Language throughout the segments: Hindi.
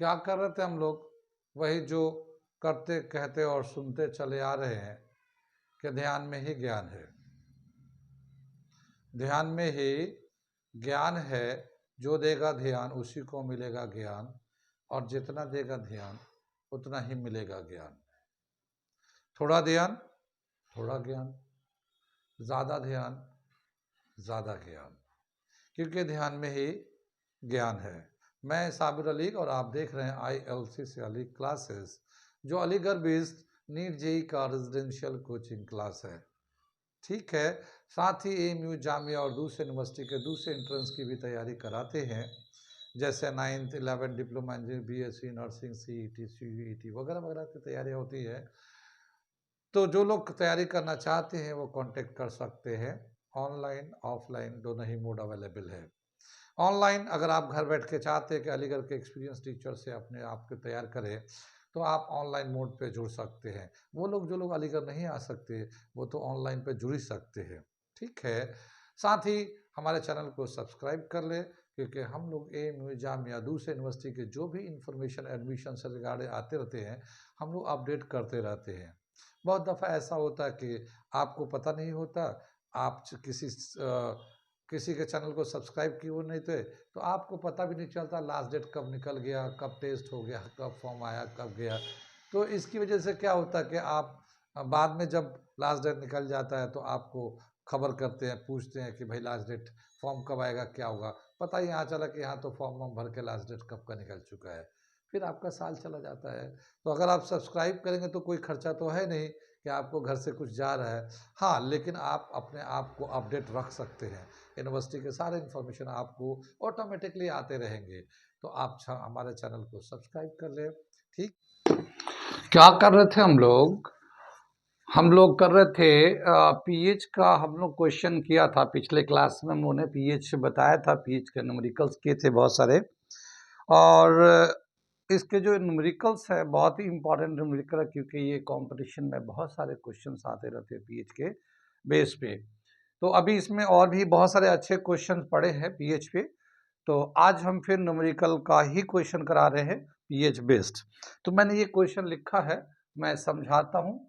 क्या कर रहे थे हम लोग? वही जो करते कहते और सुनते चले आ रहे हैं कि ध्यान में ही ज्ञान है। ध्यान में ही ज्ञान है। जो देगा ध्यान उसी को मिलेगा ज्ञान, और जितना देगा ध्यान उतना ही मिलेगा ज्ञान। थोड़ा ध्यान थोड़ा ज्ञान, ज़्यादा ध्यान ज़्यादा ज्ञान, क्योंकि ध्यान में ही ज्ञान है। मैं साबिर अली और आप देख रहे हैं ILC से अली क्लासेस, जो अलीगढ़ बेस्ड नीट जेई का रेजिडेंशियल कोचिंग क्लास है। ठीक है, साथ ही AMU जामिया और दूसरे यूनिवर्सिटी के दूसरे एंट्रेंस की भी तैयारी कराते हैं, जैसे 9th 11th diploma engineering, BSc nursing, CET CUET वगैरह वगैरह की तैयारी होती है। तो जो लोग तैयारी करना चाहते हैं वो कांटेक्ट कर सकते हैं। ऑनलाइन ऑफलाइन दोनों ही मोड अवेलेबल है। ऑनलाइन अगर आप घर बैठ के चाहते हैं कि अलीगढ़ के एक्सपीरियंस टीचर से अपने आप को तैयार करें, तो आप ऑनलाइन मोड पे जुड़ सकते हैं। वो लोग जो लोग अलीगढ़ नहीं आ सकते वो तो ऑनलाइन पे जुड़ ही सकते हैं। ठीक है, साथ ही हमारे चैनल को सब्सक्राइब कर ले, क्योंकि हम लोग AMU जामिया दूसरे यूनिवर्सिटी के जो भी इंफॉर्मेशन एडमिशन से रिगार्डेड आते रहते हैं, हम लोग अपडेट करते रहते हैं। बहुत दफ़ा ऐसा होता है कि आपको पता नहीं होता, आप किसी के चैनल को सब्सक्राइब किए हुए नहीं थे, तो आपको पता भी नहीं चलता लास्ट डेट कब निकल गया, कब टेस्ट हो गया, कब फॉर्म आया, कब गया। तो इसकी वजह से क्या होता है कि आप बाद में जब लास्ट डेट निकल जाता है तो आपको खबर करते हैं, पूछते हैं कि भाई लास्ट डेट फॉर्म कब आएगा, क्या होगा। पता ही यहाँ चला कि यहाँ तो फॉर्म वॉर्म भर के लास्ट डेट कब का निकल चुका है, फिर आपका साल चला जाता है। तो अगर आप सब्सक्राइब करेंगे तो कोई खर्चा तो है नहीं कि आपको घर से कुछ जा रहा है। हाँ, लेकिन आप अपने आप को अपडेट रख सकते हैं। यूनिवर्सिटी के सारे इन्फॉर्मेशन आपको ऑटोमेटिकली आते रहेंगे। तो आप हमारे चैनल को सब्सक्राइब कर लें। ठीक, क्या कर रहे थे हम लोग कर रहे थे पीएच का। हम लोग क्वेश्चन किया था पिछले क्लास में, हम लोगों ने पीएच बताया था, पीएच के न्यूमेरिकल्स किए थे बहुत सारे, और इसके जो न्यूमेरिकल्स है बहुत ही इंपॉर्टेंट न्यूमेरिकल है, क्योंकि ये कंपटीशन में बहुत सारे क्वेश्चंस आते रहते हैं पीएच के बेस पे। तो अभी इसमें और भी बहुत सारे अच्छे क्वेश्चन पड़े हैं पीएच पे, तो आज हम फिर न्यूमेरिकल का ही क्वेश्चन करा रहे हैं पीएच बेस्ड। तो मैंने ये क्वेश्चन लिखा है, मैं समझाता हूँ,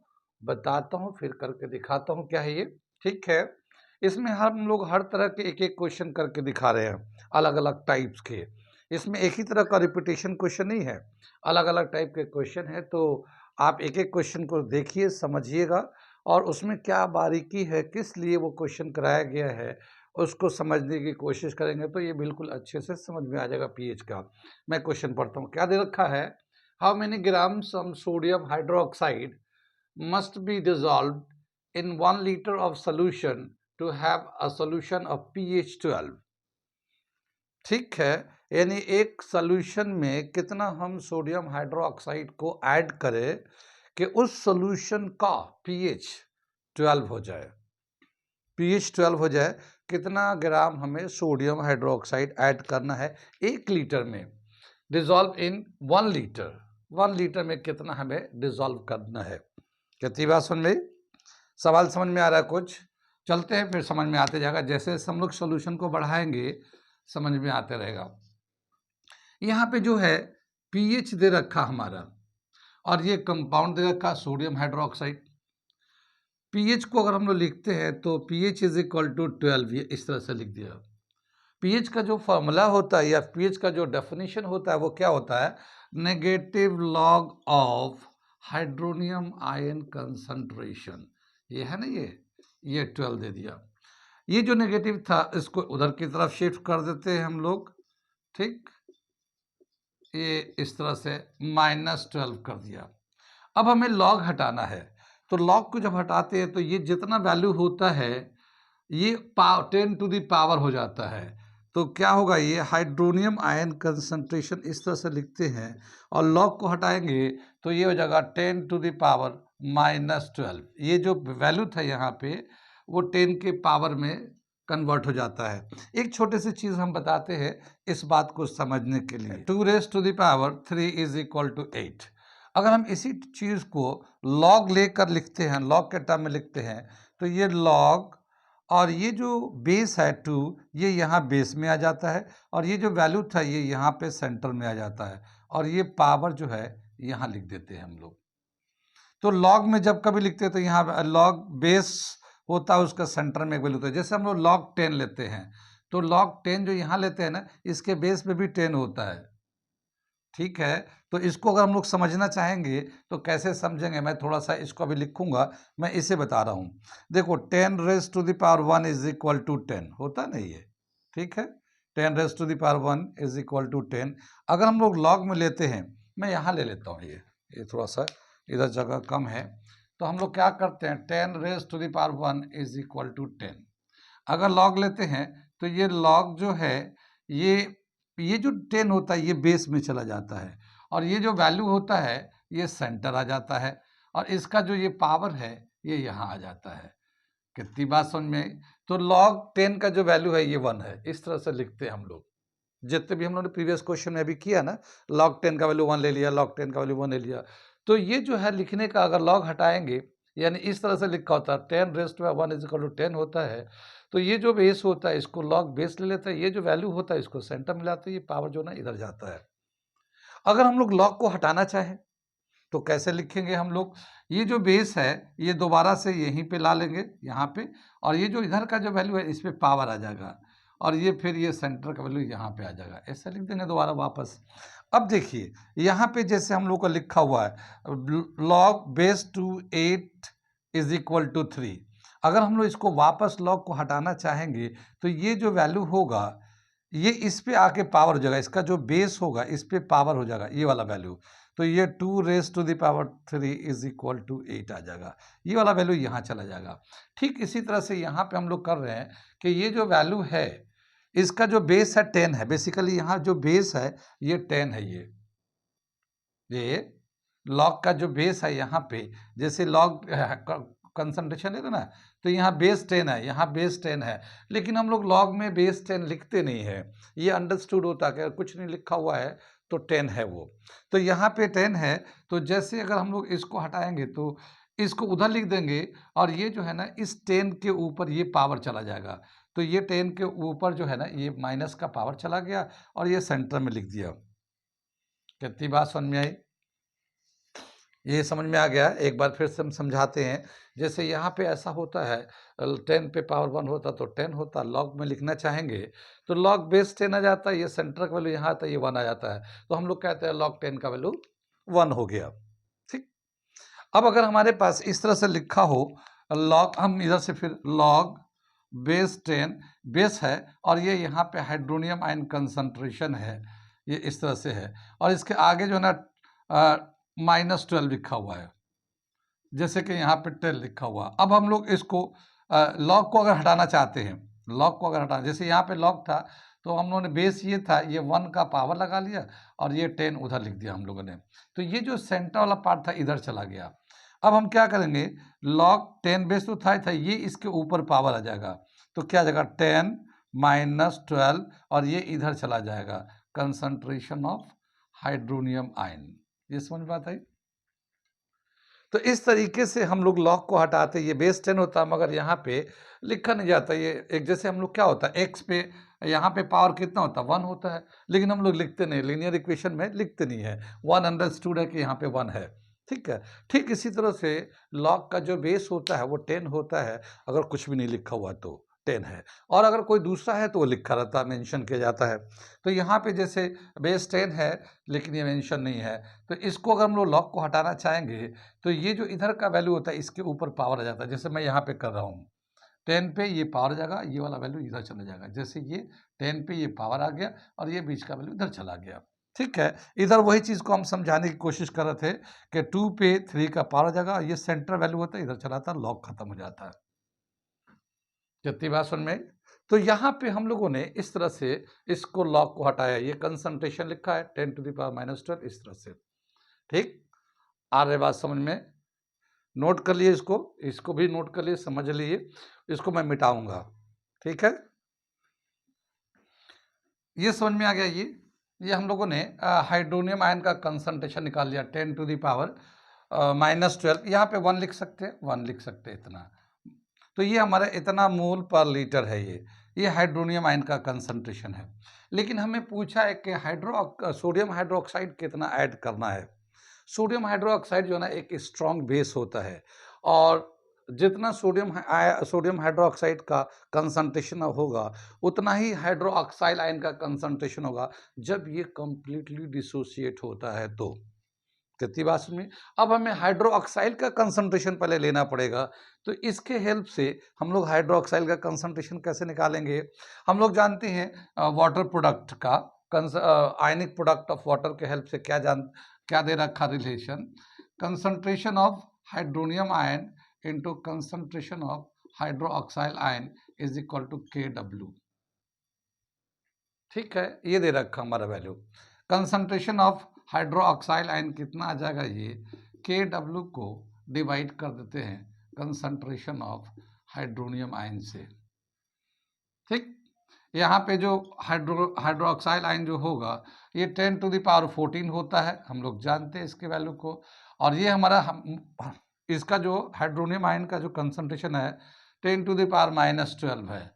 बताता हूँ, फिर करके दिखाता हूँ क्या है ये। ठीक है, इसमें हम लोग हर तरह के एक एक क्वेश्चन करके दिखा रहे हैं, अलग अलग टाइप्स के। इसमें एक ही तरह का रिपीटेशन क्वेश्चन नहीं है, अलग अलग टाइप के क्वेश्चन है। तो आप एक एक क्वेश्चन को देखिए, समझिएगा, और उसमें क्या बारीकी है, किस लिए वो क्वेश्चन कराया गया है, उसको समझने की कोशिश करेंगे तो ये बिल्कुल अच्छे से समझ में आ जाएगा पीएच का। मैं क्वेश्चन पढ़ता हूँ, क्या दे रखा है। How many gram some sodium hydroxide must be dissolve in 1 litre of solution to have a solution of pH 12। ठीक है, यानी एक सोल्यूशन में कितना हम सोडियम हाइड्रोक्साइड को ऐड करें कि उस सोल्यूशन का pH 12 हो जाए। pH 12 हो जाए, कितना ग्राम हमें सोडियम हाइड्रोक्साइड ऐड करना है 1 लीटर में, डिजॉल्व इन 1 लीटर। 1 लीटर में कितना हमें डिजॉल्व करना है। कितनी बात समझ में, सवाल समझ में आ रहा है कुछ? चलते हैं, फिर समझ में आते जाएगा, जैसे हम लोग सोल्यूशन को बढ़ाएंगे समझ में आते रहेगा। यहाँ पे जो है pH दे रखा हमारा, और ये कंपाउंड दे रखा सोडियम हाइड्रोक्साइड। pH को अगर हम लोग लिखते हैं तो pH इज इक्वल टू 12, ये इस तरह से लिख दिया। pH का जो फॉर्मूला होता है या pH का जो डेफिनेशन होता है वो क्या होता है, negative log of hydronium ion concentration. ये है ना, ये 12 दे दिया। ये जो नेगेटिव था इसको उधर की तरफ शिफ्ट कर देते हैं हम लोग। ठीक, ये इस तरह से -12 कर दिया। अब हमें लॉग हटाना है, तो लॉग को जब हटाते हैं तो ये जितना वैल्यू होता है ये 10 टू द पावर हो जाता है। तो क्या होगा, ये हाइड्रोनियम आयन कंसंट्रेशन इस तरह से लिखते हैं, और लॉग को हटाएंगे तो ये हो जाएगा 10 टू द पावर -12। ये जो वैल्यू था यहाँ पे वो 10 के पावर में कन्वर्ट हो जाता है। एक छोटी सी चीज़ हम बताते हैं इस बात को समझने के लिए, 2⁻³ इज इक्वल टू 8। अगर हम इसी चीज़ को लॉग लेकर लिखते हैं, लॉग के टर्म में लिखते हैं, तो ये लॉग और ये जो बेस है 2, ये यहाँ बेस में आ जाता है, और ये जो वैल्यू था ये यहाँ पे सेंटर में आ जाता है, और ये पावर जो है यहाँ लिख देते हैं हम लोग। तो लॉग में जब कभी लिखते हैं तो यहाँ लॉग बेस होता है, उसका सेंटर में एक वैल्यू होता है। जैसे हम लोग लॉग 10 लेते हैं तो लॉग 10 जो यहाँ लेते हैं ना, इसके बेस पे भी 10 होता है, ठीक है। तो इसको अगर हम लोग समझना चाहेंगे तो कैसे समझेंगे, मैं थोड़ा सा इसको अभी लिखूंगा, मैं इसे बता रहा हूँ। देखो 10 raise to the power 1 is equal to 10 होता नहीं है, ठीक है। 10 raise to the power 1 is equal to 10। अगर हम लोग लॉग में लेते हैं, मैं यहाँ ले लेता हूँ, ये थोड़ा सा इधर जगह कम है, तो हम लोग क्या करते हैं 10 raise to the power 1 is equal to 10। अगर लॉग लेते हैं तो ये लॉग जो है ये जो 10 होता है ये बेस में चला जाता है, और ये जो वैल्यू होता है ये सेंटर आ जाता है, और इसका जो ये पावर है ये यहाँ आ जाता है। कितनी बात समझ में आई? तो log 10 का जो वैल्यू है ये 1 है, इस तरह से लिखते हैं हम लोग। जितने भी हम लोगों ने प्रीवियस क्वेश्चन में अभी किया ना, log 10 का वैल्यू 1 ले लिया, log 10 का वैल्यू 1 ले लिया, तो ये जो है लिखने का अगर log हटाएंगे, यानी इस तरह से लिखा होता है 10 raise to 1 is equal to 10 होता है, तो ये जो बेस होता है इसको log बेस ले लेता है, ये जो वैल्यू होता है इसको सेंटर में लाते हैं, ये पावर जो ना इधर जाता है। अगर हम लोग log को हटाना चाहें तो कैसे लिखेंगे हम लोग, ये जो बेस है ये दोबारा से यहीं पे ला लेंगे यहाँ पे, और ये जो इधर का जो वैल्यू है इस पे पावर आ जाएगा, और ये फिर ये सेंटर का वैल्यू यहाँ पे आ जाएगा, ऐसा लिख देंगे दोबारा वापस। अब देखिए यहाँ पे जैसे हम लोग का लिखा हुआ है log base two 8 is equal to 3। अगर हम लोग इसको वापस log को हटाना चाहेंगे तो ये जो वैल्यू होगा ये इस पे आके पावर हो जाएगा, इसका जो बेस होगा इस पे पावर हो जाएगा, ये वाला वैल्यू। तो ये 2 raise to the power 3 is equal to 8 आ जाएगा, ये वाला वैल्यू यहाँ चला जाएगा। ठीक इसी तरह से यहाँ पे हम लोग कर रहे हैं कि ये जो वैल्यू है इसका जो बेस है 10 है, बेसिकली यहाँ जो बेस है ये 10 है, ये लॉग का जो बेस है यहाँ पे, जैसे लॉग कंसंट्रेशन है ना, तो यहाँ बेस 10 है, यहाँ बेस 10 है, लेकिन हम लोग लॉग में बेस 10 लिखते नहीं है, ये अंडरस्टूड होता है कि अगर कुछ नहीं लिखा हुआ है तो 10 है वो, तो यहाँ पे 10 है। तो जैसे अगर हम लोग इसको हटाएंगे तो इसको उधर लिख देंगे, और ये जो है ना इस 10 के ऊपर ये पावर चला जाएगा, तो ये 10 के ऊपर जो है ना ये माइनस का पावर चला गया, और ये सेंटर में लिख दिया। कितनी बात समझ में आई? ये समझ में आ गया? एक बार फिर से हम समझाते हैं। जैसे यहाँ पे ऐसा होता है 10 पे पावर 1 होता तो 10 होता, लॉग में लिखना चाहेंगे तो लॉग बेस 10 आ जाता है, ये सेंटर का वैल्यू यहाँ आता है, ये 1 आ जाता है, तो हम लोग कहते हैं लॉग 10 का वैल्यू 1 हो गया। ठीक, अब अगर हमारे पास इस तरह से लिखा हो लॉग, हम इधर से फिर लॉग बेस 10 बेस है, और ये यहाँ पे हाइड्रोनियम आयन कंसंट्रेशन है, ये इस तरह से है, और इसके आगे जो है ना -12 लिखा हुआ है, जैसे कि यहाँ पे 10 लिखा हुआ। अब हम लोग इसको लॉग को अगर हटाना चाहते हैं, लॉग को अगर हटाना, जैसे यहाँ पे लॉग था तो हम लोगों ने बेस ये था, ये 1 का पावर लगा लिया और ये 10 उधर लिख दिया हम लोगों ने, तो ये जो सेंटर वाला पार्ट था इधर चला गया। अब हम क्या करेंगे, लॉग 10 बेस तो था ये इसके ऊपर पावर आ जाएगा, तो क्या आ जाएगा 10 -12, और ये इधर चला जाएगा, कंसंट्रेशन ऑफ हाइड्रोनियम आयन। ये समझ में आता है? तो इस तरीके से हम लोग लॉग को हटाते, ये बेस 10 होता है, मगर यहाँ पे लिखा नहीं जाता, ये एक जैसे हम लोग क्या होता है एक्स पे यहाँ पे पावर कितना होता है 1 होता है, लेकिन हम लोग लिखते नहीं, लीनियर इक्वेशन में लिखते नहीं है, 1 अंडरस्टूड है कि यहाँ पे 1 है, ठीक है। ठीक इसी तरह से लॉग का जो बेस होता है वो 10 होता है, अगर कुछ भी नहीं लिखा हुआ तो 10 है, और अगर कोई दूसरा है तो वो लिखा रहता है, मेंशन किया जाता है। तो यहाँ पे जैसे बेस 10 है लेकिन ये मेंशन नहीं है, तो इसको अगर हम लोग लॉग को हटाना चाहेंगे तो ये जो इधर का वैल्यू होता है इसके ऊपर पावर आ जाता है, जैसे मैं यहाँ पे कर रहा हूँ 10 पे ये पावर आ जाएगा, ये वाला वैल्यू इधर चला जाएगा, जैसे ये 10 पे ये पावर आ गया और ये बीच का वैल्यू इधर चला गया, ठीक है। इधर वही चीज़ को हम समझाने की कोशिश कर रहे थे कि 2 पे 3 का पावर आ जाएगा, ये सेंटर वैल्यू होता है, इधर चलाता है, लॉग खत्म हो जाता है। जितनी बात सुन में, तो यहाँ पे हम लोगों ने इस तरह से इसको लॉग को हटाया, ये कंसंट्रेशन लिखा है 10 टू द पावर -12 इस तरह से, ठीक। आ रही बात समझ में? नोट कर लिए इसको भी नोट कर लिए, समझ लिए, इसको मैं मिटाऊंगा, ठीक है। ये समझ में आ गया। ये हम लोगों ने हाइड्रोनियम आयन का कंसंट्रेशन निकाल लिया 10 टू द पावर -12, यहाँ पे 1 लिख सकते हैं, 1 लिख सकते हैं इतना, तो ये हमारा इतना मोल पर लीटर है, ये हाइड्रोनियम आयन का कंसंट्रेशन है। लेकिन हमें पूछा है कि सोडियम हाइड्रोक्साइड कितना ऐड करना है। सोडियम हाइड्रोक्साइड जो है ना एक स्ट्रॉन्ग बेस होता है, और जितना सोडियम हाइड्रोक्साइड का कंसंट्रेशन होगा उतना ही हाइड्रोक्साइल आयन का कंसंट्रेशन होगा जब ये कंप्लीटली डिसोसिएट होता है। तो कितनी बात सुनिए। अब हमें हाइड्रोक्साइल का कंसंट्रेशन पहले लेना पड़ेगा, तो इसके हेल्प से हम लोग हाइड्रोक्साइल का कंसंट्रेशन कैसे निकालेंगे। हम लोग जानते हैं वाटर प्रोडक्ट का आयनिक प्रोडक्ट ऑफ वाटर के हेल्प से क्या दे रखा relation, concentration of hydronium ion into concentration of hydroxyl ion is equal to KW। ठीक है, ये दे रखा हमारा value. Concentration of hydroxyl ion कितना आ जाएगा, ये KW को डिवाइड कर देते हैं कंसंट्रेशन ऑफ हाइड्रोनियम आयन से। ठीक, यहाँ पे जो हाइड्रोक्साइल आयन जो होगा ये 10⁻14 होता है, हम लोग जानते हैं इसके वैल्यू को। और ये इसका जो हाइड्रोनियम आयन का जो कंसंट्रेशन है 10⁻⁻12 है।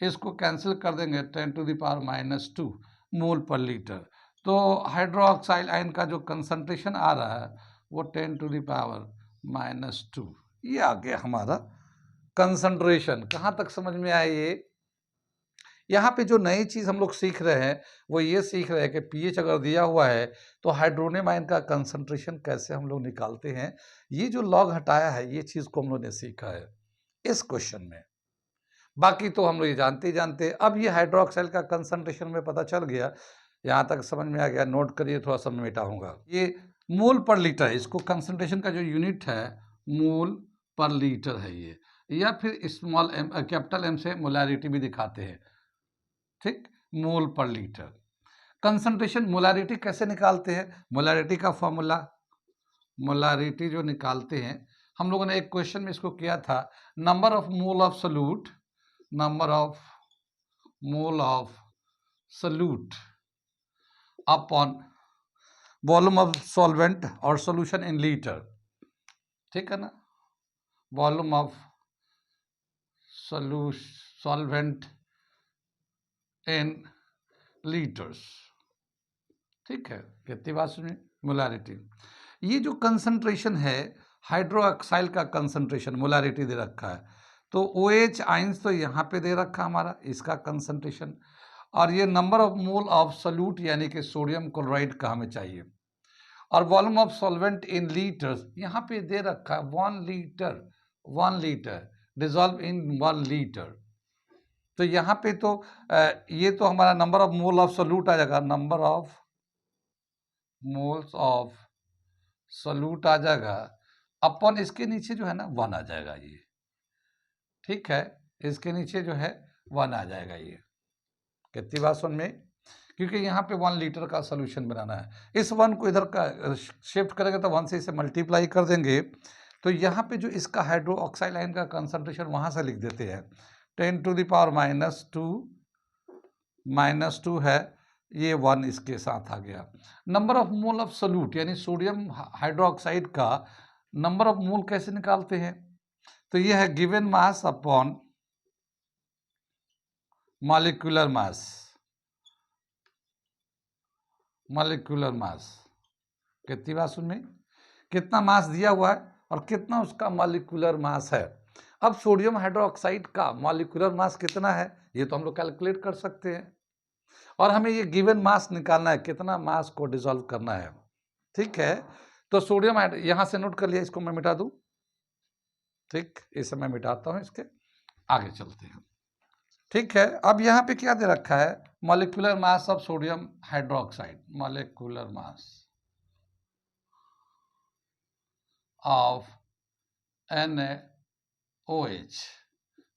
इसको कैंसिल कर देंगे 10⁻⁻2 मोल पर लीटर। तो हाइड्रोक्साइल आयन का जो कंसंट्रेशन आ रहा है वो 10⁻⁻2, ये आ गया हमारा कंसंट्रेशन। कहाँ तक समझ में आया ये। यहाँ पे जो नई चीज़ हम लोग सीख रहे हैं वो ये सीख रहे हैं कि pH अगर दिया हुआ है तो हाइड्रोनियम आयन का कंसंट्रेशन कैसे हम लोग निकालते हैं। ये जो लॉग हटाया है ये चीज़ को हम लोग ने सीखा है इस क्वेश्चन में। बाकी तो हम लोग ये जानते ही जानते। अब ये हाइड्रोक्साइल का कंसंट्रेशन में पता चल गया, यहाँ तक समझ में आ गया। नोट करिए, थोड़ा सा मैं मिटाऊंगा। ये मोल पर लीटर, इसको कंसंट्रेशन का जो यूनिट है मोल पर लीटर है ये, या फिर स्मॉल एम कैपिटल एम से मोलारिटी भी दिखाते हैं। ठीक, मोल पर लीटर कंसंट्रेशन। मोलारिटी कैसे निकालते हैं, मोलारिटी का फॉर्मूला, मोलारिटी जो निकालते हैं हम लोगों ने एक क्वेश्चन में इसको किया था, number of mole of solute, number of mole of solute upon volume of solvent और सॉल्यूशन इन लीटर। ठीक है ना, volume of solvent in litres. ठीक है, कितनी बात सुनिए, मोलारिटी। ये जो कंसंट्रेशन है हाइड्रोक्साइल का कंसंट्रेशन, मोलारिटी दे रखा है, तो OH आइंस तो यहाँ पे दे रखा हमारा इसका कंसंट्रेशन, और ये number of mole of solute यानी कि सोडियम क्लोराइड का हमें चाहिए, और volume of solvent in litres यहाँ पे दे रखा है 1 लीटर डिजॉल्व इन 1 लीटर। तो यहाँ पे तो ये तो हमारा number of mole of solute आ जाएगा, number of moles of solute आ जाएगा अपन इसके नीचे जो है ना 1 आ जाएगा ये। ठीक है, इसके नीचे जो है 1 आ जाएगा ये। कितनी बात सुन में, क्योंकि यहाँ पे 1 लीटर का सोल्यूशन बनाना है। इस 1 को इधर का शिफ्ट करेंगे तो 1 से इसे मल्टीप्लाई कर देंगे, तो यहाँ पे जो इसका हाइड्रोक्साइल आयन का कंसंट्रेशन वहाँ से लिख देते हैं 10⁻⁻2 है, ये 1 इसके साथ आ गया। Number of mole of solute यानी सोडियम हाइड्रोक्साइड का नंबर ऑफ मोल कैसे निकालते हैं, तो ये है given mass upon molecular mass, molecular mass. कितनी बात सुन में, कितना मास दिया हुआ है और कितना उसका मॉलिक्यूलर मास है। अब सोडियम हाइड्रोक्साइड का मॉलिक्यूलर मास कितना है ये तो हम लोग कैलकुलेट कर सकते हैं, और हमें ये गिवन मास निकालना है, कितना मास को डिसॉल्व करना है। ठीक है, तो सोडियम यहाँ से नोट कर लिया, इसको मैं मिटा दूं। ठीक, इसे मैं मिटाता हूं, इसके आगे चलते हैं। ठीक है, अब यहाँ पे क्या दे रखा है, molecular mass of sodium hydroxide, molecular mass of NaOH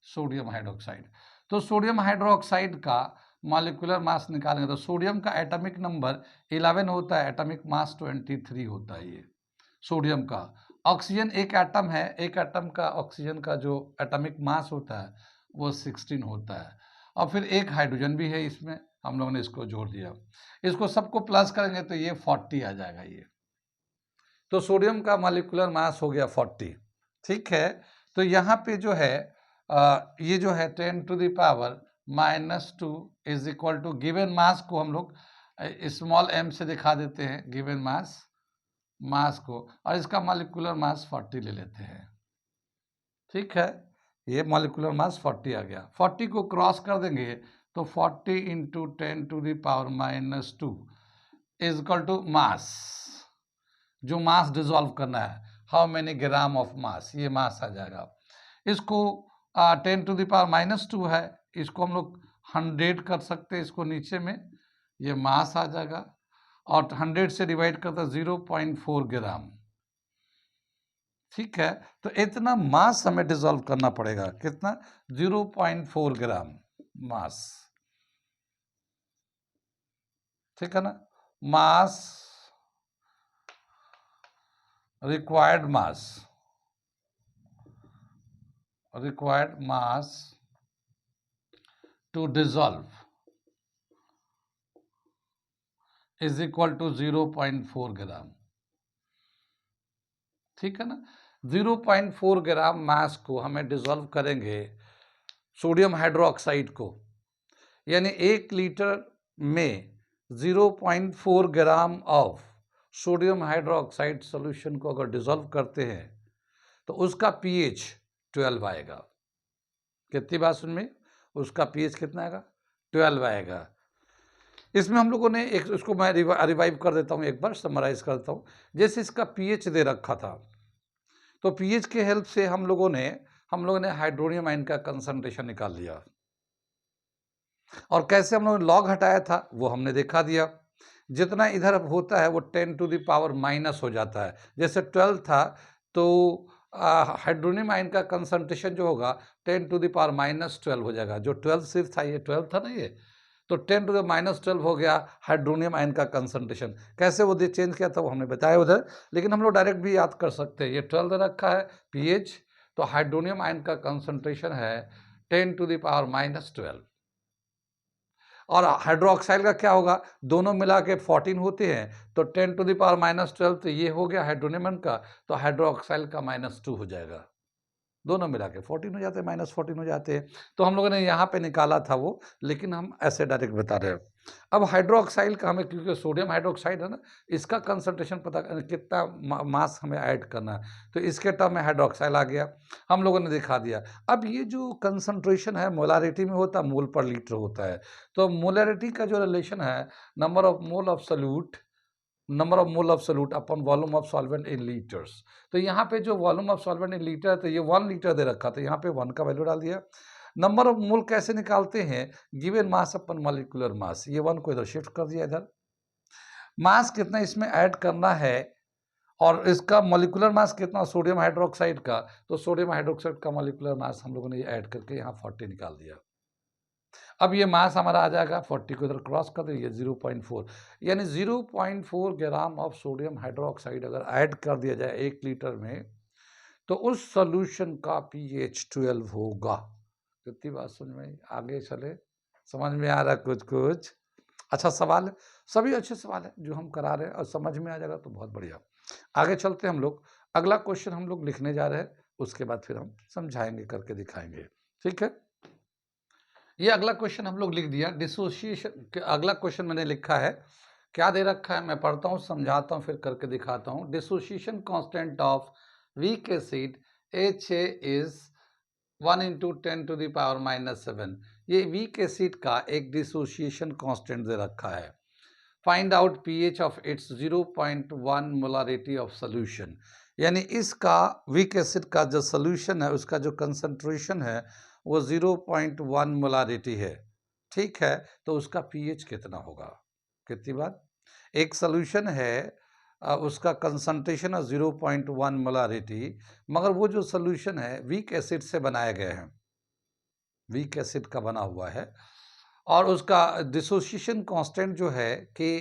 sodium hydroxide. तो सोडियम हाइड्रोक्साइड का मॉलिक्यूलर मास निकालेंगे तो सोडियम का एटॉमिक नंबर 11 होता है, एटॉमिक मास 23 होता है ये सोडियम का। ऑक्सीजन एक एटम है, एक एटम का ऑक्सीजन का जो एटॉमिक मास होता है वो 16 होता है, और फिर एक हाइड्रोजन भी है इसमें, हम लोगों ने इसको जोड़ दिया। इसको सबको प्लस करेंगे तो ये 40 आ जाएगा ये। तो सोडियम का मॉलिक्यूलर मास हो गया 40। ठीक है, तो यहाँ पे जो है ये जो है 10⁻⁻⁻ -2 is equal to given mass को हम लोग स्मॉल m से दिखा देते हैं, गिवन मास को, और इसका मॉलिक्यूलर मास 40 ले लेते हैं। ठीक है, ये मॉलिक्यूलर मास 40 आ गया। 40 को क्रॉस कर देंगे तो 40 into 10⁻⁻² is equal to mass, जो मास डिसॉल्व करना है, how many gram of mass, ये मास आ जाएगा। इसको 10⁻² है, इसको हम लोग 100 कर सकते हैं, इसको नीचे में, ये मास आ जाएगा, और 100 से डिवाइड करता 0.4 ग्राम। ठीक है, तो इतना मास हमें डिसॉल्व करना पड़ेगा, कितना, 0.4 ग्राम मास। ठीक है ना, मास, required mass to dissolve is equal to 0.4 ग्राम। ठीक है ना, 0.4 ग्राम मास को हमें डिसॉल्व करेंगे सोडियम हाइड्रोक्साइड को, यानी 1 लीटर में 0.4 gram of sodium hydroxide solution को अगर डिसॉल्व करते हैं तो उसका pH 12 आएगा। कितनी बात सुन में, उसका pH कितना आएगा, 12 आएगा। इसमें हम लोगों ने एक, उसको मैं रिवाइव कर देता हूँ, एक बार समराइज कर देता हूँ। जैसे इसका pH दे रखा था, तो pH के हेल्प से हम लोगों ने हाइड्रोनियम आयन का कंसंट्रेशन निकाल लिया, और कैसे हम लोगों ने लॉग हटाया था वो हमने देखा दिया। जितना इधर होता है वो 10⁻⁻ हो जाता है। जैसे 12 था तो हाइड्रोनियम आयन का कंसंट्रेशन जो होगा 10⁻⁻12 हो जाएगा। जो 12 सिर्फ था, ये 12 था ना, ये तो 10⁻12 हो गया हाइड्रोनियम आयन का कंसंट्रेशन। कैसे वो चेंज किया था वो हमने बताया उधर, लेकिन हम लोग डायरेक्ट भी याद कर सकते हैं। ये 12 दे रखा है pH, तो हाइड्रोनियम आयन का कंसंट्रेशन है 10⁻12, और हाइड्रोक्साइड का क्या होगा, दोनों मिला के 14 होते हैं, तो 10⁻12 तो ये हो गया हाइड्रोनियम का, तो हाइड्रोक्साइड का -2 हो जाएगा। दोनों मिला के 14 हो जाते हैं, -14 हो जाते हैं। तो हम लोगों ने यहाँ पे निकाला था वो, लेकिन हम ऐसे डायरेक्ट बता रहे हैं। अब हाइड्रोक्साइड का हमें, क्योंकि सोडियम हाइड्रोक्साइड है ना, इसका कंसंट्रेशन पता कितना मास हमें ऐड करना है, तो इसके टर्म में हाइड्रोक्साइड आ गया, हम लोगों ने दिखा दिया। अब ये जो कंसंट्रेशन है मोलारिटी में होता है, मोल पर लीटर होता है। तो मोलारिटी का जो रिलेशन है, number of mole of solute upon volume of solvent in litres. तो यहाँ पे जो volume of solvent in litre है, तो ये 1 लीटर दे रखा, तो यहाँ पे 1 का वैल्यू डाल दिया। नंबर ऑफ मोल कैसे निकालते हैं, गिवन मास अपन मॉलिक्यूलर मास, ये 1 को इधर शिफ्ट कर दिया, इधर मास कितना इसमें ऐड करना है, और इसका मॉलिक्यूलर मास कितना सोडियम हाइड्रोक्साइड का, तो सोडियम हाइड्रोक्साइड का मॉलिक्यूलर मास हम लोगों ने ऐड करके यहाँ 40 निकाल दिया। अब ये मास हमारा आ जाएगा, 40 को इधर क्रॉस कर देंगे, 0.4, यानी 0.4 ग्राम ऑफ सोडियम हाइड्रोक्साइड अगर ऐड कर दिया जाए 1 लीटर में, तो उस सॉल्यूशन का pH 12 होगा। कितनी बात समझ में, आगे चले, समझ में आ रहा कुछ? अच्छा सवाल है, सभी अच्छे सवाल है जो हम करा रहे हैं, और समझ में आ जाएगा तो बहुत बढ़िया। आगे चलते हम लोग, अगला क्वेश्चन हम लोग लिखने जा रहे हैं, उसके बाद फिर हम समझाएंगे, करके दिखाएंगे। ठीक है, ये अगला क्वेश्चन हम लोग लिख दिया, डिसोसिएशन। अगला क्वेश्चन मैंने लिखा है, क्या दे रखा है, मैं पढ़ता हूँ, समझाता हूँ, फिर करके दिखाता हूँ। Dissociation constant of weak acid HA is 1 × 10⁻⁻7। ये वीक एसिड का एक डिसोसिएशन कांस्टेंट दे रखा है। Find out pH of its 0.1 molarity of solution, यानी इसका वीक एसिड का जो सोल्यूशन है उसका जो कंसंट्रेशन है वो 0.1 मोलारिटी है। ठीक है, तो उसका pH कितना होगा। कितनी बार, एक सोल्यूशन है, उसका कंसंट्रेशन है 0.1 मोलारिटी, मगर वो जो सोल्यूशन है वीक एसिड से बनाए गए हैं, वीक एसिड का बना हुआ है, और उसका डिसोसिएशन कांस्टेंट जो है Ka,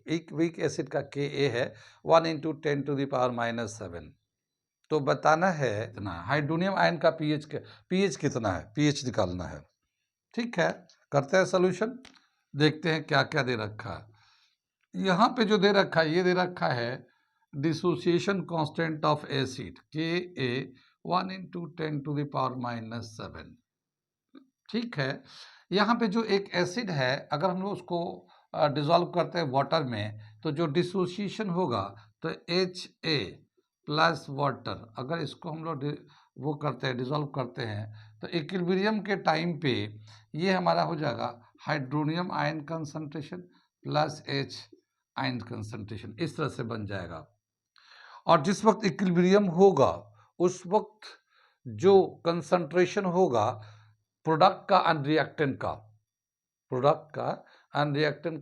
एक वीक एसिड का Ka है 1 × 10⁻⁻7। तो बताना है इतना, हाइड्रोनियम आयन का pH कितना है, pH निकालना है। ठीक है, करते हैं सोल्यूशन, देखते हैं क्या क्या दे रखा है। यहाँ पे जो दे रखा है, ये दे रखा है dissociation constant of acid Ka 1 × 10⁻⁻7। ठीक है, यहाँ पे जो एक एसिड है, अगर हम लोग उसको डिसॉल्व करते हैं वाटर में, तो जो डिसोसिएशन होगा तो Ha प्लस वाटर, अगर इसको हम लोग वो करते हैं, डिसॉल्व करते हैं, तो इक्विलिब्रियम के टाइम पे ये हमारा हो जाएगा hydronium ion concentration plus H ion concentration, इस तरह से बन जाएगा। और जिस वक्त इक्विलिब्रियम होगा उस वक्त जो कंसंट्रेशन होगा प्रोडक्ट का अनरिएक्टेंट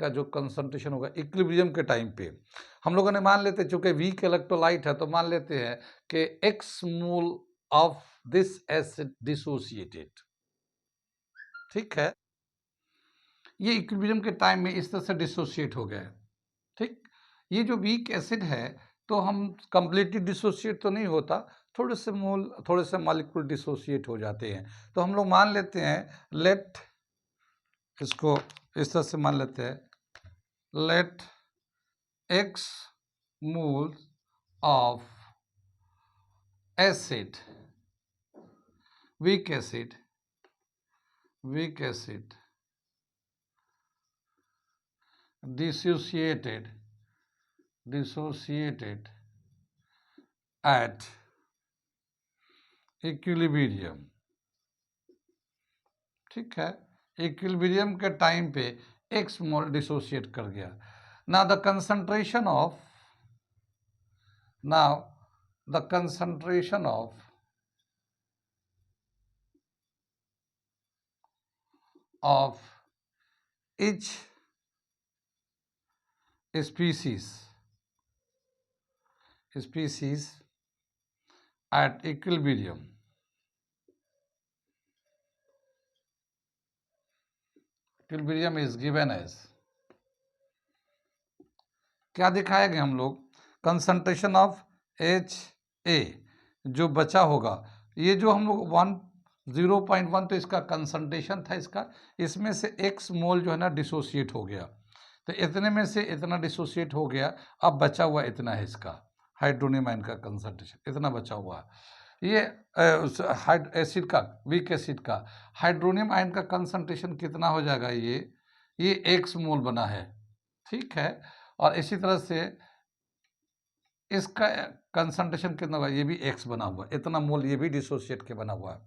का, जो कंसंट्रेशन होगा इक्विलिब्रियम के टाइम पे, हम लोगों ने मान लेते हैं चूंकि वीक इलेक्ट्रोलाइट है तो मान लेते हैं कि x mole of this acid dissociated, ठीक है, ये इक्विलिब्रियम के टाइम में इस तरह से डिसोसिएट हो गया है, ठीक। ये जो वीक एसिड है तो हम कंप्लीटली डिसोसिएट तो नहीं होता, थोड़े से मोल, थोड़े से मॉलिक्यूल डिसोसिएट हो जाते हैं। तो हम लोग मान लेते हैं, लेट इसको इस तरह से मान लेते हैं, let x mole of acid, weak acid dissociated at equilibrium, ठीक है, इक्विलिब्रियम के टाइम पे x मोल डिसोसिएट कर गया। Now the concentration of each species at equilibrium is given as, क्या दिखाएंगे हम लोग, कंसंट्रेशन ऑफ HA जो बचा होगा, ये जो हम लोग 0.1 तो इसका कंसंट्रेशन था इसका, इसमें से x मोल जो है ना डिसोसिएट हो गया, तो इतने में से इतना डिसोसिएट हो गया, अब बचा हुआ इतना है इसका हाइड्रोनियम आयन का कंसंट्रेशन, इतना बचा हुआ है। ये एसिड का, वीक एसिड का हाइड्रोनियम आयन का कंसंट्रेशन कितना हो जाएगा, ये x मोल बना है, ठीक है। और इसी तरह से इसका कंसंट्रेशन कितना होगा, ये भी x बना हुआ, इतना मोल ये भी डिसोसिएट के बना हुआ है।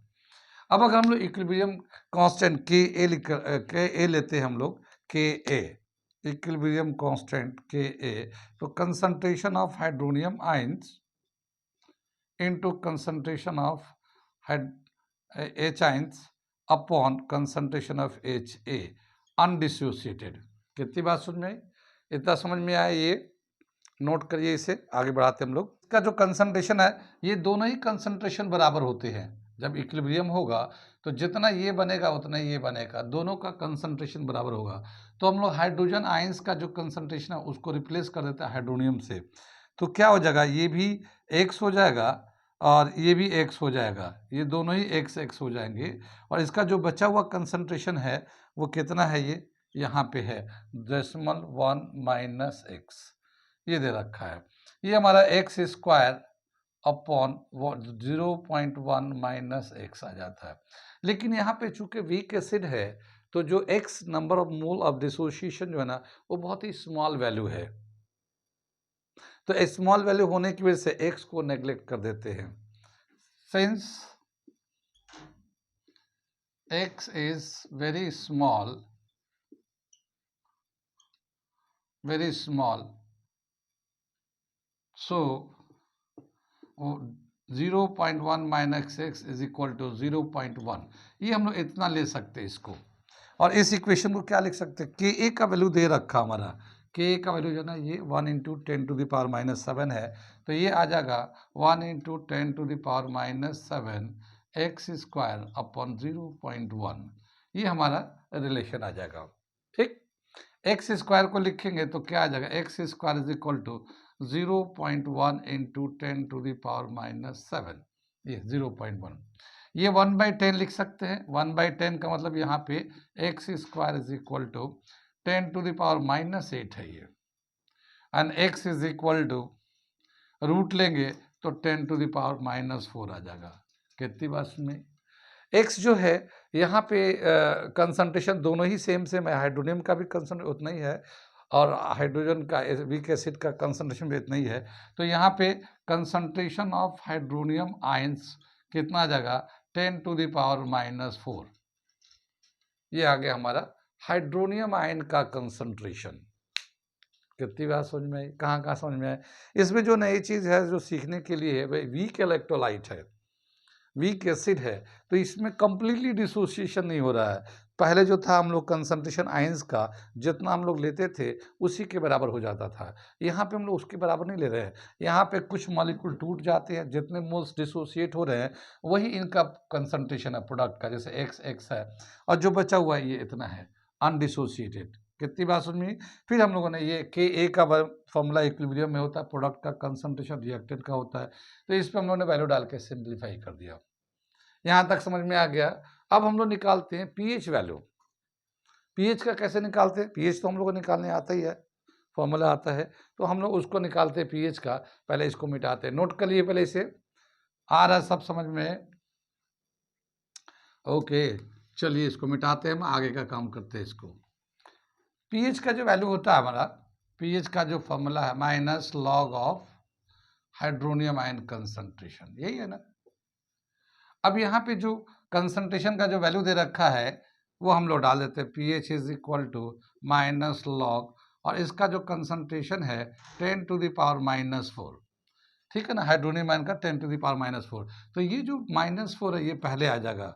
अब अगर हम लोग इक्विलिब्रियम कांस्टेंट Ka लेते हैं हम लोग, Ka इक्विलिब्रियम कांस्टेंट Ka, तो concentration of hydronium ions into concentration of H ions upon concentration of Ha undissociated. कितनी बात समझ में आई? इतना समझ में आया, ये नोट करिए, इसे आगे बढ़ाते हम लोग। इसका जो कंसंट्रेशन है, ये दोनों ही कंसंट्रेशन बराबर होते हैं। जब इक्विलिब्रियम होगा तो जितना ये बनेगा उतना ये बनेगा, दोनों का कंसंट्रेशन बराबर होगा। तो हम लोग हाइड्रोजन आयंस का जो कंसंट्रेशन है उसको रिप्लेस कर देते हैं हाइड्रोनियम से, तो क्या हो जाएगा, ये भी x हो जाएगा और ये भी x हो जाएगा, ये दोनों ही x हो जाएंगे। और इसका जो बचा हुआ कंसंट्रेशन है वो कितना है, ये यहाँ पे है 0.1 - x, ये दे रखा है। ये हमारा x स्क्वायर अपॉन 0.1 - x आ जाता है। लेकिन यहाँ पे चूंकि वीक एसिड है तो जो x number of mole of dissociation जो है ना वो बहुत ही स्मॉल वैल्यू है, तो स्मॉल वैल्यू होने की वजह से x को नेग्लेक्ट कर देते हैं। Since x is very small, so 0.1 - x is equal to 0.1, ये हम लोग इतना ले सकते हैं इसको। और इस इक्वेशन को क्या लिख सकते हैं, Ka का वैल्यू दे रखा हमारा, Ka का वैल्यू जो है ना ये 1 × 10⁻⁻7 है, तो ये आ जाएगा 1 × 10⁻⁻7 x स्क्वायर अपॉन 0.1, ये हमारा रिलेशन आ जाएगा, ठीक। एक्स स्क्वायर को लिखेंगे तो क्या आ जाएगा, x square is equal to 0.1 × 10⁻⁻7, ये 0.1, ये 1/10 लिख सकते हैं। 1/10 का मतलब यहाँ पे x square is equal to 10⁻⁻8 है ये, and x is equal to root लेंगे तो 10⁻⁻4 आ जाएगा। कितनी बात में x जो है यहाँ पे कंसंट्रेशन दोनों ही सेम है, हाइड्रोनियम का भी कंसंट्रेशन उतना ही है और हाइड्रोजन का वीक एसिड का कंसंट्रेशन भी इतना ही है। तो यहाँ पे कंसंट्रेशन ऑफ हाइड्रोनियम आयंस कितना आ जाएगा 10⁻⁻⁴। ये आ गया हमारा हाइड्रोनियम आयन का कंसंट्रेशन। कितनी बात समझ में आई, कहाँ समझ में आए। इसमें जो नई चीज़ है जो सीखने के लिए है वही वीक इलेक्ट्रोलाइट है, वीक एसिड है, तो इसमें कंप्लीटली डिसोसिएशन नहीं हो रहा है। पहले जो था हम लोग कंसंट्रेशन आयंस का जितना हम लोग लेते थे उसी के बराबर हो जाता था। यहाँ पे हम लोग उसके बराबर नहीं ले रहे हैं। यहाँ पे कुछ मॉलिक्यूल टूट जाते हैं, जितने मोल्स डिसोसिएट हो रहे हैं वही इनका कंसंट्रेशन है प्रोडक्ट का, जैसे एक्स है, और जो बचा हुआ है ये इतना है अनडिसोसिएटेड। कितनी बात समझ में। फिर हम लोगों ने ये के ए का फॉर्मूला इक्विलिब्रियम में होता है, प्रोडक्ट का कंसंट्रेशन रिएक्टेंट का होता है, तो इस पर हम लोगों ने वैल्यू डाल के सिंप्लीफाई कर दिया। यहाँ तक समझ में आ गया। अब हम लोग निकालते हैं पीएच वैल्यू। पीएच का कैसे निकालते हैं, पीएच तो हम लोग को निकालने आता ही है, फॉर्मूला आता है, तो हम लोग उसको निकालते हैं पीएच का। पहले इसको मिटाते हैं, नोट कर लिए पहले इसे, आ रहा सब समझ में। ओके चलिए इसको मिटाते हैं, हम आगे का काम करते हैं इसको। पीएच का जो वैल्यू होता है हमारा, पीएच का जो फॉर्मूला है minus log of hydronium ion concentration, यही है ना। अब यहाँ पे जो कंसंट्रेशन का जो वैल्यू दे रखा है वो हम लोग डाल देते हैं, pH is equal to minus log, और इसका जो कंसंट्रेशन है 10⁻⁻⁴, ठीक है ना, हाइड्रोनियम आयन का 10⁻⁻⁴। तो ये जो -4 है ये पहले आ जाएगा,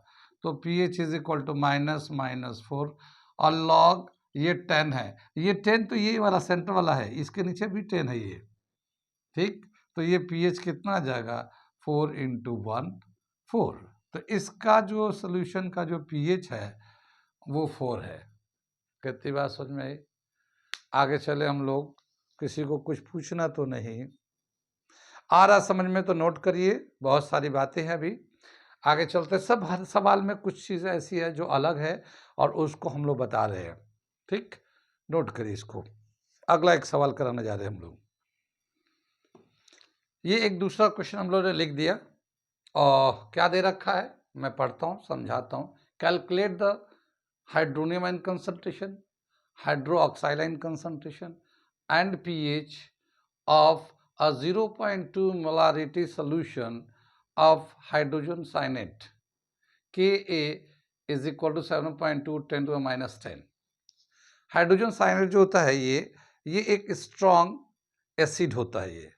तो pH इज इक्वल टू -4, और लॉग ये 10 है, ये 10 तो ये वाला सेंटर वाला है, इसके नीचे भी 10 है ये, ठीक। तो ये pH कितना आ जाएगा 4 × 1 4। तो इसका जो सोल्यूशन का जो pH है वो 4 है। कितनी बात समझ में आई। आगे चले हम लोग, किसी को कुछ पूछना तो नहीं आ रहा समझ में, तो नोट करिए, बहुत सारी बातें हैं अभी आगे चलते। सब हर सवाल में कुछ चीज़ें ऐसी है जो अलग है और उसको हम लोग बता रहे हैं, ठीक। नोट करिए इसको। अगला एक सवाल कराने जा रहे हैं हम लोग। ये एक दूसरा क्वेश्चन हम लोग ने लिख दिया, और क्या दे रखा है मैं पढ़ता हूँ समझाता हूँ। Calculate the hydronium ion concentration, hydroxyl ion concentration and pH of a 0.2 molarity solution of hydrogen cyanide, Ka is equal to 7.2 10⁻⁻10। Hydrogen cyanide जो होता है ये एक स्ट्रॉन्ग एसिड होता है, ये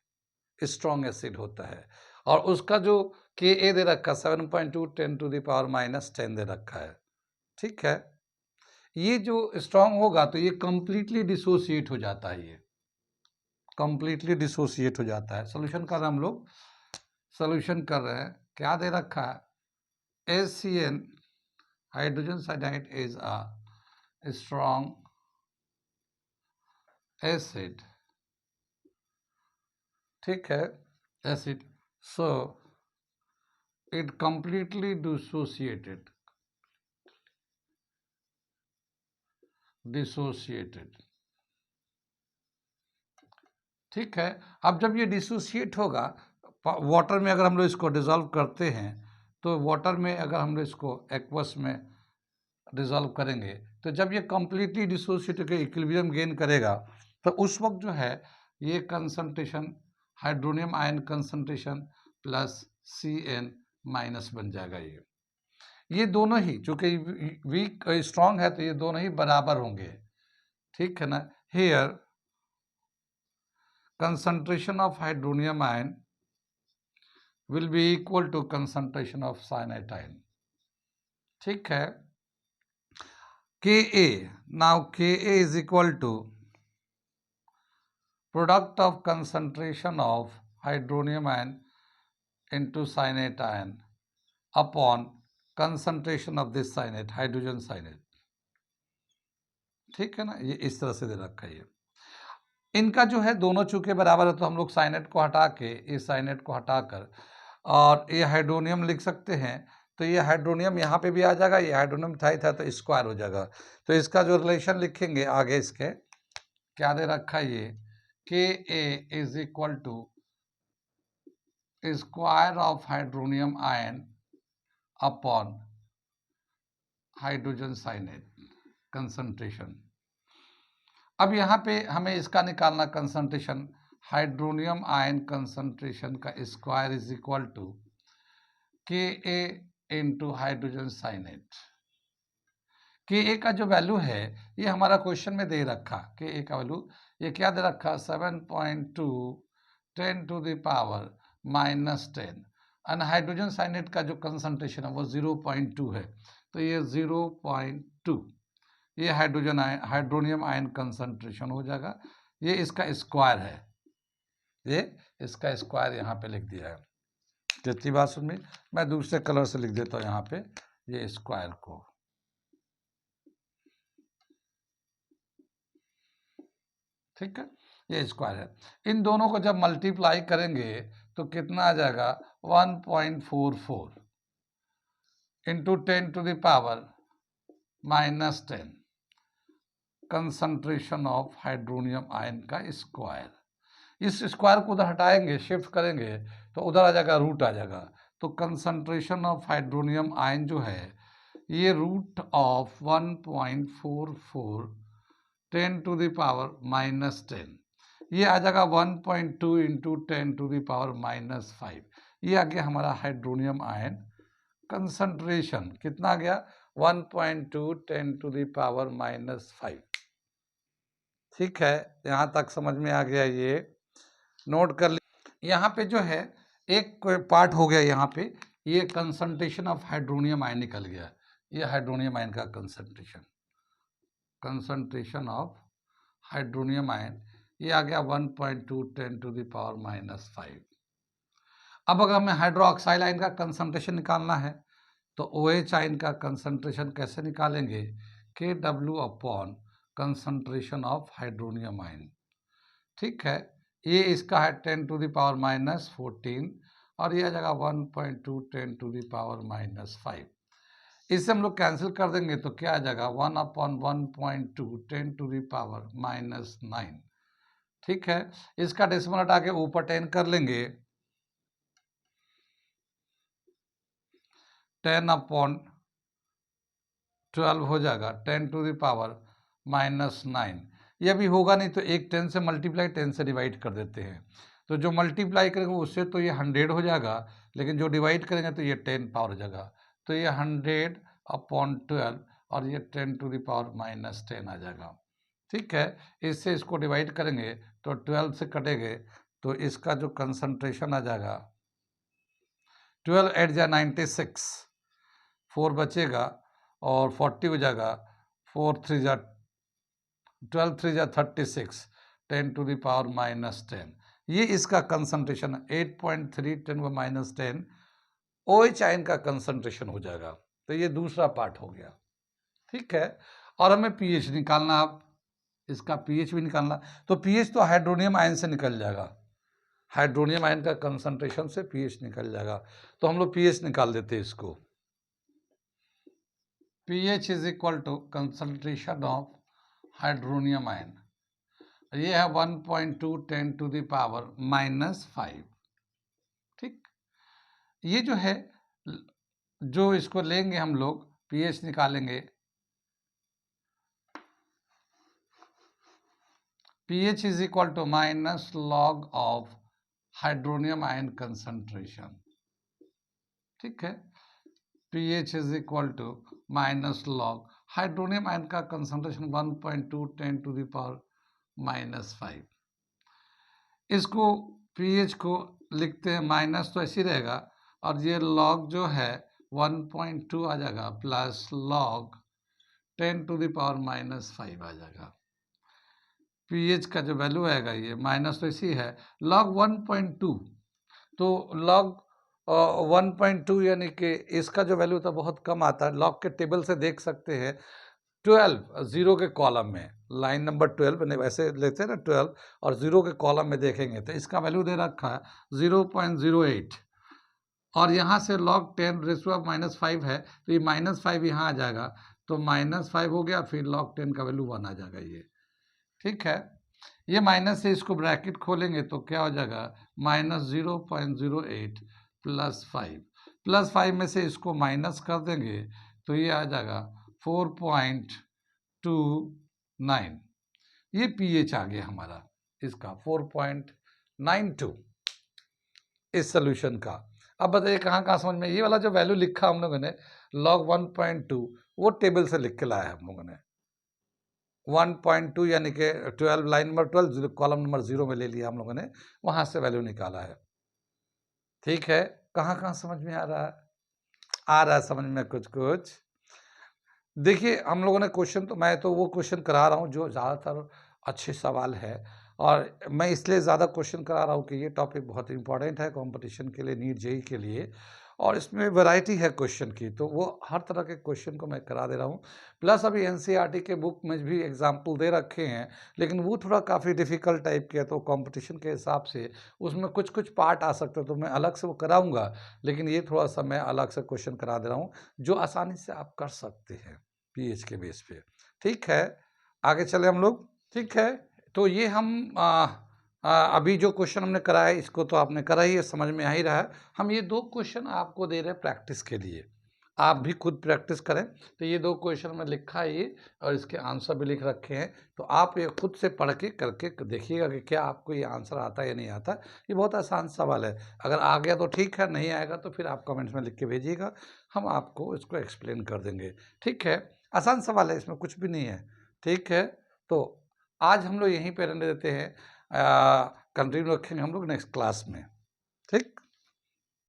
स्ट्रॉन्ग एसिड होता है, और उसका जो Ka दे रखा 7.2 10⁻⁻10 दे रखा है, ठीक है। ये जो स्ट्रॉन्ग होगा तो ये कंप्लीटली डिसोसिएट हो जाता है, ये कंप्लीटली डिसोसिएट हो जाता है। सोल्यूशन कर रहे हैं हम लोग, सोल्यूशन कर रहे हैं, क्या दे रखा है HCN, hydrogen cyanide is a strong acid, ठीक है, acid, so it completely dissociated, ठीक है। अब जब ये डिसोसिएट होगा वाटर में, अगर हम लोग इसको डिज़ोल्व करते हैं तो वाटर में अगर हम लोग इसको एक्वस में डिज़ोल्व करेंगे तो जब ये कंप्लीटली डिसोसिएट होकर इक्विलिब्रियम गेन करेगा तो उस वक्त जो है ये concentration hydronium ion concentration plus Cn minus बन जाएगा। ये दोनों ही चूँकि वीक स्ट्रॉन्ग है तो ये दोनों ही बराबर होंगे, ठीक है ना। Here concentration of hydronium ion will be equal to concentration of cyanide ion, ठीक है। Ka, now Ka is equal to product of concentration of hydronium ion into cyanide ion upon concentration of this cyanide, hydrogen cyanide, ठीक है ना। ये इस तरह से दे रखा है। इनका जो है दोनों चूंकि बराबर है तो हम लोग साइनेट को हटा के, इस साइनेट को हटाकर और ये हाइड्रोनियम लिख सकते हैं, तो ये हाइड्रोनियम यहाँ पे भी आ जाएगा, ये हाइड्रोनियम था तो स्क्वायर हो जाएगा। तो इसका जो रिलेशन लिखेंगे आगे इसके क्या दे रखा है ये Ka is equal to square of hydronium ion upon hydrogen cyanate concentration. अब यहाँ पे हमें इसका निकालना कंसंट्रेशन, हाइड्रोनियम आयन कंसंट्रेशन का square is equal to k a into hydrogen साइनेट। के ए का जो वैल्यू है ये हमारा क्वेश्चन में दे रखा, के ए का वैल्यू ये क्या दे रखा, 7.2 10 टू द पावर -10। और हाइड्रोजन साइनेट का जो कंसंट्रेशन है वो 0.2 है, तो ये 0.2 ये hydrogen ion hydronium ion concentration हो जाएगा। ये इसका स्क्वायर है, ये इसका स्क्वायर यहाँ पे लिख दिया है। कितनी बात सुन में, मैं दूसरे कलर से लिख देता हूँ यहाँ पे ये स्क्वायर को। ठीक है, ये स्क्वायर है। इन दोनों को जब मल्टीप्लाई करेंगे तो कितना आ जाएगा, 1.44 into 10 to the power -10 concentration of hydronium ion का स्क्वायर। इस स्क्वायर को उधर हटाएंगे, शिफ्ट करेंगे तो उधर आ जाएगा, रूट आ जाएगा। तो कंसंट्रेशन ऑफ हाइड्रोनियम आयन जो है ये root of 1.44 10 to the power -10, ये आ जाएगा 1.2 इंटू 10 टू द पावर -5। ये आ गया हमारा हाइड्रोनियम आयन कंसंट्रेशन। कितना आ गया, 1.2 10 टू द पावर -5। ठीक है, यहाँ तक समझ में आ गया, ये नोट कर ली। यहाँ पे जो है एक पार्ट हो गया, यहाँ पे ये कंसंट्रेशन ऑफ हाइड्रोनियम आयन निकल गया। ये हाइड्रोनियम आयन का कंसंट्रेशन ऑफ हाइड्रोनियम आयन ये आ गया 1.2 10 टू द पावर -5। अब अगर हमें हाइड्रोक्साइड आयन का कंसंट्रेशन निकालना है तो OH आयन का कंसंट्रेशन कैसे निकालेंगे, KW upon concentration of hydronium ion. ठीक है, ये इसका है 10 टू द पावर -14 और ये आ जाएगा 1.2 10 टू द पावर -5। इससे हम लोग कैंसिल कर देंगे तो क्या आ जाएगा, 1/1.2 10 टू द पावर -9। ठीक है, इसका डेसिमल हटा के ऊपर 10 कर लेंगे, 10/12 हो जाएगा 10 टू द पावर -9। यह भी होगा नहीं तो एक 10 से मल्टीप्लाई 10 से डिवाइड कर देते हैं, तो जो मल्टीप्लाई करेंगे उससे तो ये 100 हो जाएगा, लेकिन जो डिवाइड करेंगे तो ये 10 पावर हो जाएगा। तो ये 100/12 और ये 10 टू द पावर -10 आ जाएगा। ठीक है, इससे इसको डिवाइड करेंगे तो 12 से कटेंगे तो इसका जो कंसंट्रेशन आ जाएगा 12 8 जा 96, 4 बचेगा और 40 हो जाएगा, 4 3 जा 12 3 जा 36 10 टू द पावर -10। ये इसका कंसंट्रेशन 8.3 10 व -10 OH आयन का कंसंट्रेशन हो जाएगा। तो ये दूसरा पार्ट हो गया। ठीक है, और हमें pH निकालना, अब इसका pH भी निकालना। तो pH तो हाइड्रोनियम आयन से निकल जाएगा, हाइड्रोनियम आयन का कंसंट्रेशन से pH निकल जाएगा। तो हम लोग pH निकाल देते हैं इसको। pH is equal to concentration of hydronium ion, ये है 1.2 10 टू द पावर -5। ठीक, ये जो है जो इसको लेंगे हम लोग pH निकालेंगे, pH is equal to -log of hydronium ion concentration. ठीक है, pH is equal to -log hydronium ion का कंसंट्रेशन 1.2 10 टू द पावर -5। इसको pH को लिखते हैं, माइनस तो ऐसे ही रहेगा और ये log जो है 1.2 आ जाएगा plus log 10 to the power -5 आ जाएगा। pH का जो वैल्यू आएगा, ये माइनस तो इसी है, log 1.2, तो log 1.2 यानी कि इसका जो वैल्यू था बहुत कम आता है। log के टेबल से देख सकते हैं 12 जीरो के कॉलम में, लाइन नंबर 12 मैंने वैसे लेते हैं ना 12 और जीरो के कॉलम में देखेंगे तो इसका वैल्यू दे रखा है 0.08 और यहाँ से log 10⁻⁻5 है तो ये -5 यहाँ आ जाएगा, तो -5 हो गया, फिर log 10 का वैल्यू 1 आ जाएगा ये। ठीक है, ये माइनस से इसको ब्रैकेट खोलेंगे तो क्या हो जाएगा, -0.08 +5 में से इसको माइनस कर देंगे तो ये आ जाएगा 4.29, ये pH आ गया हमारा इसका 4.92 इस सोल्यूशन का। अब बताइए कहाँ कहाँ समझ में, ये वाला जो वैल्यू लिखा हम लोगों ने log 1.2 वो टेबल से लिख के लाया हम लोगों ने। 1.2 यानी कि 12 लाइन नंबर 12 कॉलम नंबर 0 में ले लिया हम लोगों ने, वहां से वैल्यू निकाला है। ठीक है, कहाँ कहाँ समझ में आ रहा है? आ रहा है समझ में कुछ कुछ? देखिए हम लोगों ने क्वेश्चन तो मैं तो वो क्वेश्चन करा रहा हूँ जो ज़्यादातर अच्छे सवाल है, और मैं इसलिए ज़्यादा क्वेश्चन करा रहा हूँ कि ये टॉपिक बहुत इंपॉर्टेंट है कंपटीशन के लिए, नीट जेई के लिए, और इसमें वैरायटी है क्वेश्चन की, तो वो हर तरह के क्वेश्चन को मैं करा दे रहा हूँ। प्लस अभी एनसीईआरटी के बुक में भी एग्जाम्पल दे रखे हैं, लेकिन वो थोड़ा काफ़ी डिफ़िकल्ट टाइप के है, तो कंपटीशन के हिसाब से उसमें कुछ कुछ पार्ट आ सकते हैं, तो मैं अलग से वो कराऊँगा, लेकिन ये थोड़ा-सा मैं अलग से क्वेश्चन करा दे रहा हूँ, जो आसानी से आप कर सकते हैं पीएच के बेस पे। ठीक है, आगे चले हम लोग। ठीक है, तो ये हम अभी जो क्वेश्चन हमने करा है इसको तो आपने करा ही है, समझ में आ ही रहा है। हम ये 2 क्वेश्चन आपको दे रहे हैं प्रैक्टिस के लिए, आप भी खुद प्रैक्टिस करें। तो ये 2 क्वेश्चन में लिखा है ये, और इसके आंसर भी लिख रखे हैं, तो आप ये खुद से पढ़ के करके देखिएगा कि क्या आपको ये आंसर आता है या नहीं आता। ये बहुत आसान सवाल है, अगर आ गया तो ठीक है, नहीं आएगा तो फिर आप कमेंट्स में लिख के भेजिएगा, हम आपको इसको एक्सप्लेन कर देंगे। ठीक है, आसान सवाल है, इसमें कुछ भी नहीं है। ठीक है, तो आज हम लोग यहीं पे रहने देते हैं, कंटिन्यू रखेंगे हम लोग नेक्स्ट क्लास में। ठीक।